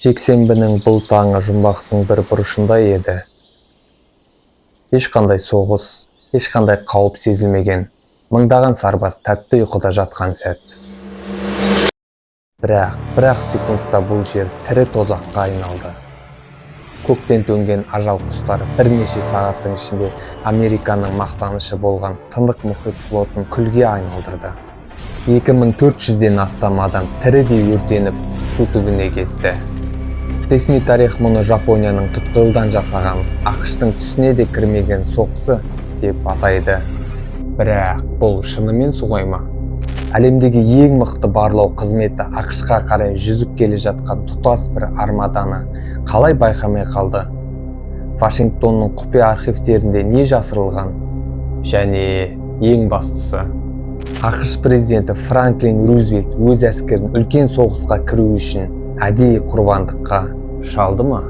Жексенбінің бұл таңы жұмбақтың бір бұрышында еді. Ешқандай соғыс, ешқандай қауіп сезілмеген, мыңдаған сарбаз тәтті ұйқыда жатқан сәт. Бірақ секундта бұл жер тірі тозаққа айналды. Көктен төнген ажал құстары бірнеше сағаттың ішінде Американың мақтанышы болған Тынық мұхит флотын күлге айналдырды. 2400-ден астам адам тірідей өртеніп су түбіне кетті. Ресми тарих мұны Жапонияның тұтқиылдан жасаған, ақштың түсіне де кірмеген соққысы деп атайды. Бірақ бұл шынымен солай ма? Әлемдегі ең мықты барлау қызметі ақшқа қарай жүзіп келе жатқан тұтас бір армаданы қалай байқамай қалды? Вашингтонның құпия архивтерінде не жасырылған? Және ең бастысы, ақш президенті Франклин Рузвельт өз әскерін үлкен соғысқа кіру үшін әдейі құрбандыққа шалды ма?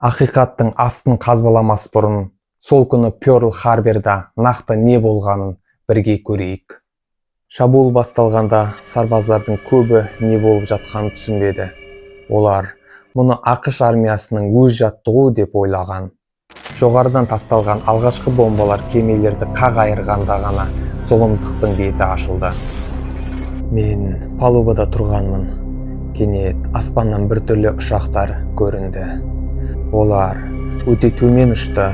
Ақиқаттың астын қазбаламас бұрын, сол күні Пёрл-Харборда нақты не болғанын бірге көрейік. Шабуыл басталғанда сарбаздардың көбі не болып жатқанын түсінбеді. Олар мұны ақш армиясының өз жаттығуы деп ойлаған. Жоғарыдан тасталған алғашқы бомбалар кемелерді қақ айырғанда ғана зұлымдықтың беті ашылды. Мен палубада тұрғанмын. Кенет аспаннан біртүрлі ұшақтар көрінді. Олар өте төмен ұшты.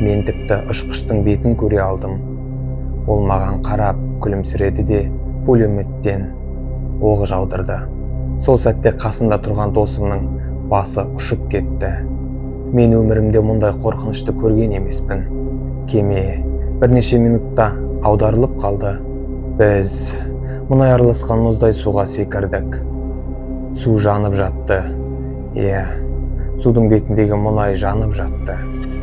Мен тіпті ұшқыштың бетін көре алдым. Ол маған қарап күлімсіреді де пулеметтен оқ жаудырды. Сол сәтте қасында тұрған досымның басы ұшып кетті. Мен өмірімде мұндай қорқынышты көрген емеспін. Кеме бірнеше минутта аударылып қалды. Біз мұнай араласқан мұздай суға секірдік. Су жанып жатты. Судың бетіндегі мұнай жанып жатты.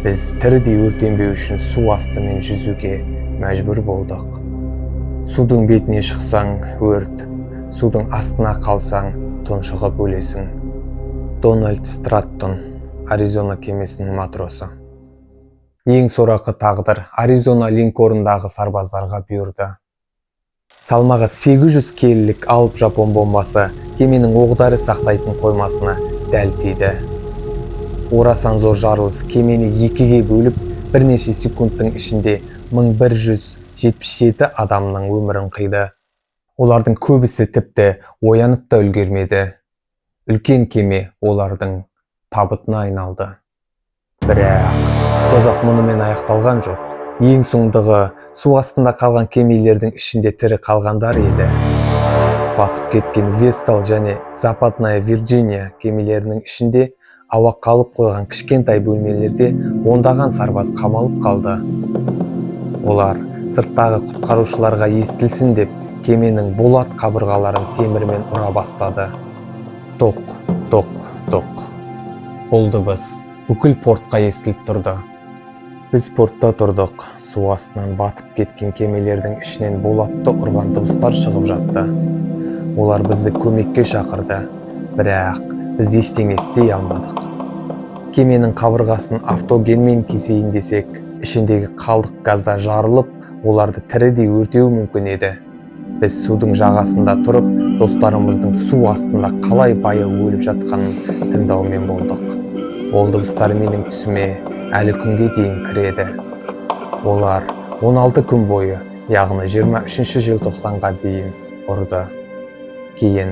Біз тірідей өртенбеу үшін су астымен жүзуге мәжбүр болдық. Судың бетіне шықсаң өрт, судың астына қалсаң тұншығып өлесің. Дональд Страттон, Аризона кемесінің матросы. Ең сорақы тағдыр Аризона линкорындағы сарбаздарға бұйырды. Салмағы 800 келілік алып жапон бомбасы кеменің оқ-дәрі сақтайтын қоймасына дәл тиді. Орасан зор жарылыс кемені екіге бөліп, бірнеше секундтың ішінде 1177 адамның өмірін қиды. Олардың көбісі тіпті оянып та үлгермеді. Үлкен кеме олардың табытына айналды. Бірақ тозақ мұнымен аяқталған жоқ. Ең соңындағы су астында қалған кемелердің ішінде тірі қалғандар еді. Батып кеткен Вестал және Западная Вирджиния кемелерінің ішінде ауа қалып қойған кішкентай бөлмелерде ондаған сарбаз қамалып қалды. Олар сырттағы құтқарушыларға естілсін деп кеменің болат қабырғаларын темірмен ұра бастады. Тоқ, тоқ, тоқ. Бұл дыбыс бүкіл портқа естіліп тұрды. Біз портта тұрдық. Су астынан батып кеткен кемелердің ішінен болатты ұрған дыбыстар шығып жатты. Олар бізді көмекке шақырды. Бірақ біз ештеңе істей алмадық. Кеменің қабырғасын автогенмен кесейін десек, ішіндегі қалдық газда жарылып, оларды тірідей өртеуі мүмкін еді. Біз судың жағасында тұрып, достарымыздың су астында қалай байы өліп жатқанын тыңдаумен болдық. Ол дыбыстар менің түсіме әлі күнге дейін кіреді. Олар 16 күн бойы, яғни 23 желтоқсанға дейін ұрды. Кейін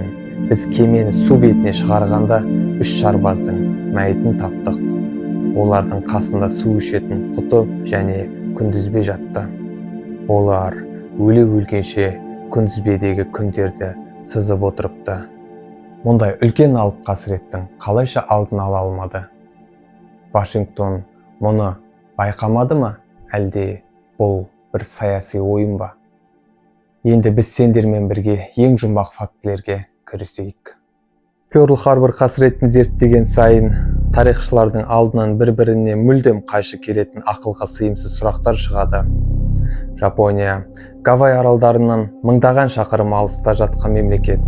біз кемені су бетіне шығарғанда 3 сарбаздың мәйітін таптық. Олардың қасында су ішетін құты және күндізбе жатты. Олар өле-өлгенше күндізбедегі күндерді сызып отырыпты. Мұндай үлкен алып қасіреттің қалайша алдын ала алмады? Вашингтон мұны байқамады ма? Әлде бұл бір саяси ойын ба? Енді біз сендермен бірге ең жұмбақ фактілерге кірісейік. Пёрл-Харбор қасіретін зерттеген сайын тарихшылардың алдынан бір-біріне мүлдем қайшы келетін ақылға сыйымсыз сұрақтар шығады. Жапония, Гавай аралдарынан мыңдаған шақырым алыста жатқан мемлекет.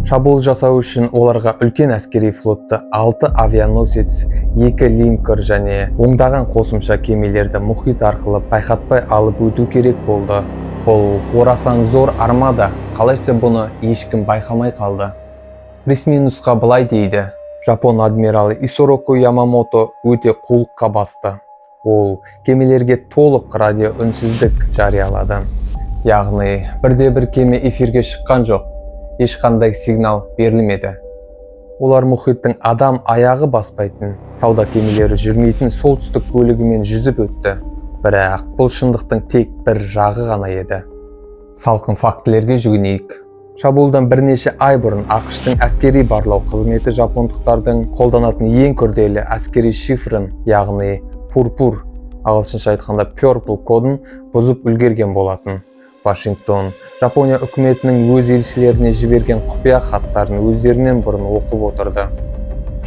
Шабуыл жасау үшін оларға үлкен әскери флотты 6 авианосец, 2 линкор және ондаған қосымша кемелерді мұхит арқылы байқатпай алып өту керек болды. Бұл орасан зор армада, қалайша бұны ешкім байқамай қалды. Ресми нұсқа былай дейді: Жапон адмиралы Исороку Ямамото өте қулыққа басты. Ол кемелерге толық радио үнсіздік жариялады. Яғни, бірде-бір кеме эфирге шыққан жоқ, ешқандай сигнал берілмеді. Олар мұхиттың адам аяғы баспайтын, сауда кемелері жүрмейтін солтүстік бөлігімен жүзіп өтті. Бірақ бұл шындықтың тек бір жағы ғана еді. Салқын фактілерге жүгінейік. Шабуылдан бірнеше ай бұрын ақш-тың әскери барлау қызметі жапондықтардың қолданатын ең күрделі әскери шифрын, яғни пурпур, ағылшынша айтқанда purple кодын бұзып үлгерген болатын. Вашингтон, Жапония үкіметінің өз елшілеріне жіберген құпия хаттарын өздерінен бұрын оқып отырды.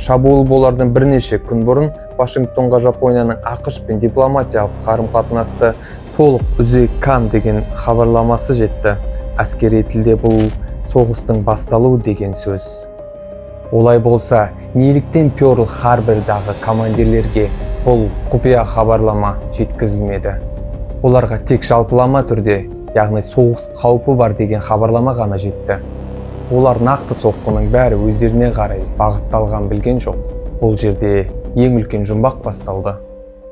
Шабуыл болардан бірнеше күн бұрын Вашингтонға Жапонияның ақш-пен дипломатиялық қарым-қатынасты толық үзеккан деген хабарламасы жетті. Әскери тілде бұл соғыстың басталуы деген сөз. Олай болса, неліктен Пёрл Харбордағы командирлерге бұл құпия хабарлама жеткізілмеді? Оларға тек жалпылама түрде, яғни соғыс қаупі бар деген хабарлама ғана жетті. Олар нақты соққының бәрі өздеріне қарай бағытталған білген жоқ. Бұл жерде ең үлкен жұмбақ басталды.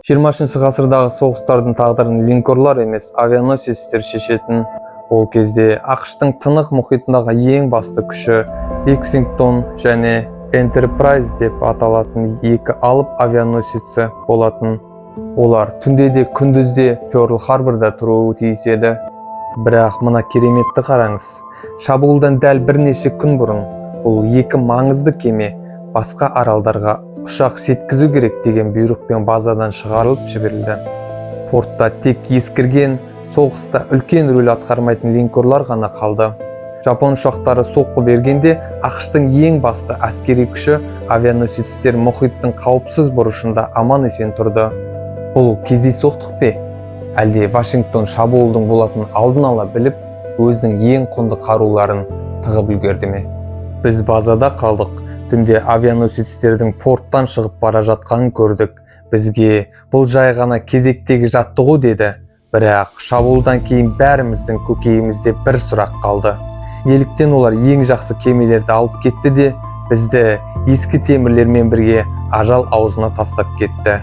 20 ғасырдағы соғыстардың тағдырын линкорлар емес авианосецтер шешетін. Ол кезде ақш-тың тынық мұхитындағы ең басты күші Лексингтон және Enterprise деп аталатын екі алып авианосеці болатын. Олар түнде де күндізде Пёрл Харборда тұруы тиіс еді. Бірақ мына кереметті қараңыз. Шабуылдан дәл бірнеше күн бұрын бұл екі маңызды кеме басқа аралдарға ұшақ жеткізу керек деген бұйрықпен базадан шығарылып жіберілді. Портта тек ескірген, соғыста үлкен рөл атқармайтын линкорлар ғана қалды. Жапон ұшақтары соққы бергенде ақш-тың ең басты әскери күші авианосецтер мұхиттың қауіпсіз бұрышында аман есен тұрды. Бұл кездейсоқтық пе? Әлде Вашингтон шабуылдың болатын алдын ала біліп, өзінің ең құнды қаруларын тығып үлгерді ме? Біз базада қалдық. Түнде авианосецтердің порттан шығып бара жатқанын көрдік. Бізге бұл жай ғана кезектегі жаттығу деді. Бірақ шабуылдан кейін бәріміздің көкейімізде бір сұрақ қалды. Неліктен олар ең жақсы кемелерді алып кетті де, бізді ескі темірлермен бірге ажал аузына тастап кетті.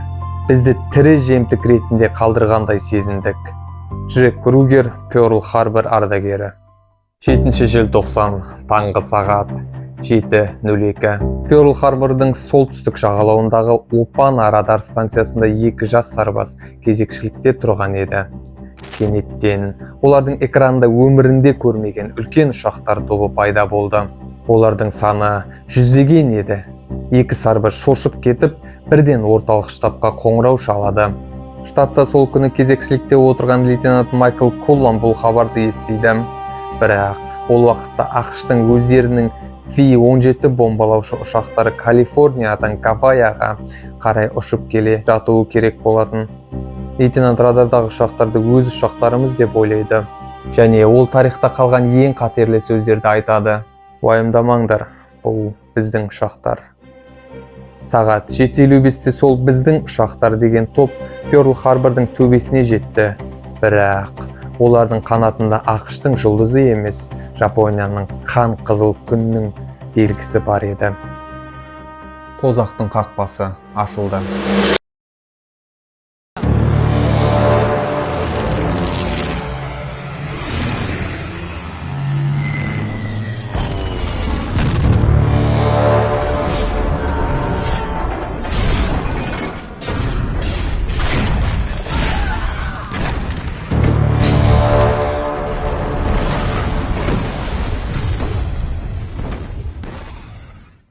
Бізді тірі жемтік ретінде қалдырғандай сезіндік. Джек Ругер, Пёрл Харбор ардагері. 7 желтоқсан, таңғы сағат 7:02. Пёрл Харбордың солтүстік жағалауындағы Опана радар станциясында 2 жас сарбаз кезекшілікте тұрған еді. Кенеттен олардың экранында өмірінде көрмеген үлкен ұшақтар тобы пайда болды. Олардың саны жүздеген еді. 2 сарбаз шошып кетіп, бірден орталық штабқа қоңырау шалады. Штабта сол күні кезекшілікте отырған лейтенант Майкл Коллан бұл хабарды естиді. Бірақ ол уақытта ақш-тың өздерінің F-17 бомбалаушы ұшақтары Калифорниядан Гавайяға қарай ұшып келе жатуы керек болатын. Лейтенант радардағы ұшақтарды өз ұшақтарымыз деп ойлайды. Және ол тарихта қалған ең қатерлі сөздерді айтады. Уайымдамаңдар, бұл біздің ұшақтар. Сағат 7:55-те сол біздің ұшақтар деген топ Пёрл Харбордың төбесіне жетті. Бірақ олардың қанатында ақш-тың жұлдызы емес, Жапонияның қан қызыл күннің белгісі бар еді. Тозақтың қақпасы ашылды.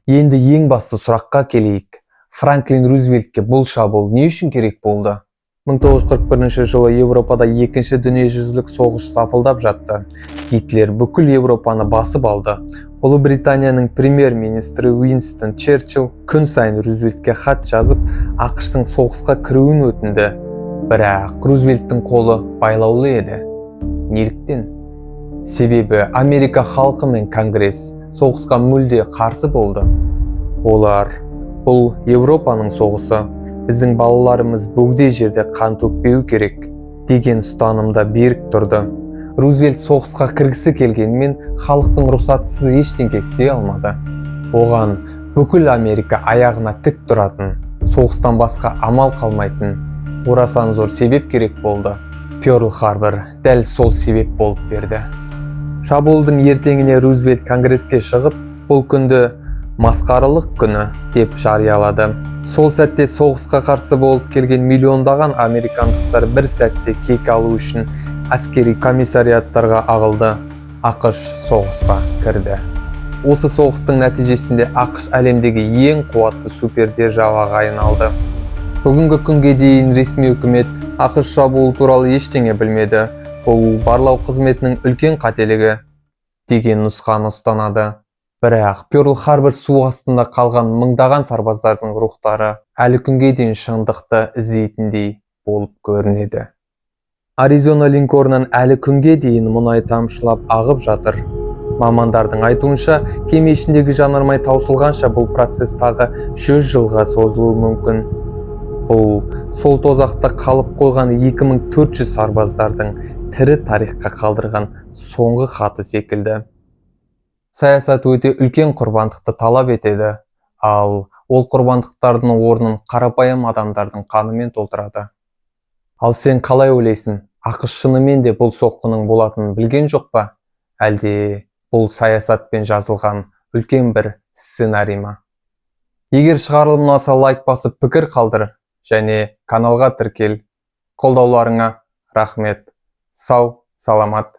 Енді ең басты сұраққа келейік. Франклин Рузвельтке бұл шабуыл не үшін керек болды? 1941 жылы Еуропада екінші дүниежүзілік соғыс сапылдап жатты. Гитлер бүкіл Еуропаны басып алды. Ұлыбританияның премьер-министрі Уинстон Черчилл күн сайын Рузвельтке хат жазып, ақш-тың соғысқа кіруін өтінді. Бірақ Рузвельттің қолы байлаулы еді. Неліктен? Себебі Америка халқы мен Конгресс соғысқа мүлде қарсы болды. Олар: бұл Европаның соғысы, біздің балаларымыз бөгде жерде қан төкпеу керек деген ұстанымда берік тұрды. Рузвельт соғысқа кіргісі келгенмен халықтың рұқсатсыз ештеңе істей алмады. Оған бүкіл Америка аяғына тік тұратын, соғыстан басқа амал қалмайтын орасан зор себеп керек болды. Пёрл-Харбор дәл сол себеп болып берді. Шабуылдың ертеңіне Рузвельт Конгресске шығып, бұл күнді масқаралық күні деп жариялады. Сол сәтте соғысқа қарсы болып келген миллиондаған американдықтар бір сәтте кек алу үшін әскери комиссариаттарға ағылды. ақш соғысқа кірді. Осы соғыстың нәтижесінде ақш әлемдегі ең қуатты супердержаваға айналды. Бүгінгі күнге дейін ресми үкімет ақш шабуыл туралы ештеңе білмеді. Бұл барлау қызметінің үлкен қателігі деген нұсқаны ұстанады. Бірақ Пёрл-Харбор су астында қалған мыңдаған сарбаздардың рухтары әлі күнге дейін шындықты іздейтіндей болып көрінеді. Аризона Линкорннан әлі күнге дейін мұнай тамшылап ағып жатыр. Мамандардың айтуынша, кеме ішіндегі жанармай таусылғанша бұл процесс тағы 100 жылға созылуы мүмкін. Бұл сол тозақта қалып қойған 2400 сарбаздардың тірі тарихқа қалдырған соңғы хаты секілді. Саясат өте үлкен құрбандықты талап етеді, ал ол құрбандықтардың орнын қарапайым адамдардың қанымен толтырады. Ал сен қалай ойлайсың? ақш шынымен де бұл соққының болатынын білген жоқ па? Әлде бұл саясатпен жазылған үлкен бір сценарий ма? Егер шығарылым ұнаса, лайк басып пікір қалдыр және каналға тіркел. Қолдауларыңа рахмет. Сау, саламат.